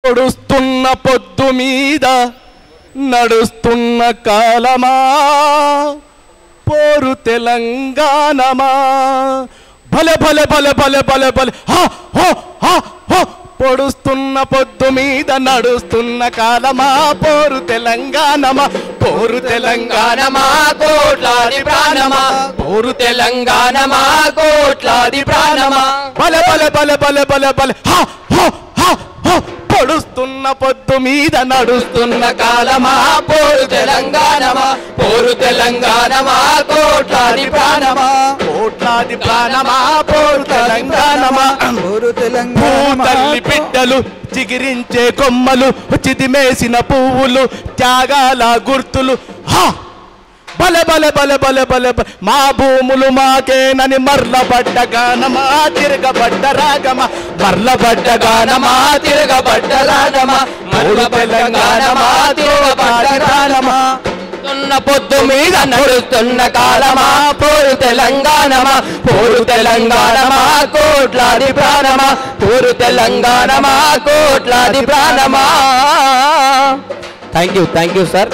పొడుస్తున్న పొద్దు మీద నడుస్తున్న కాలమా పోరు తెలంగాణమా భలే భలే భలే భలే భలే భలే పొడుస్తున్న పొద్దు మీద నడుస్తున్న కాలమా పోరు తెలంగాణమా పోరు తెలంగాణమా కోట్లాది ప్రాణమా పోరు తెలంగాణమా కోట్లాది ప్రాణమా భలే భలే భలే భలే భలే భలే పొడుస్తున్న పొద్దు మీద నడుస్తున్న కాలమా పోరు తెలంగాణమా పోరు తెలంగాణమా కోట్లాది ప్రాణమా కోట్లాది ప్రాణమా పోరు తెలంగాణమా పోరు తెలంగాణ తల్లి బిడ్డలు చిగిరించే కొమ్మలు చిదిమేసిన పువ్వులు త్యాగాల గుర్తులు బలె బలె బలె బలె బలె మా భూములు మాకేనని మర్లబడ్డ గానమా తిరగబడ్డ రాగమా మర్లబడ్డ గానమా తిరగబడ్డ రాగమా పోరు తెలంగాణమా తిరగబడ్డ రాగమా పొద్దు మీద నడుస్తున్న కాలమా పోరు తెలంగాణమా పోరు తెలంగాణమా కోట్లాది ప్రాణమా పోరు తెలంగాణమా కోట్లాది ప్రాణమా. Thank you sir.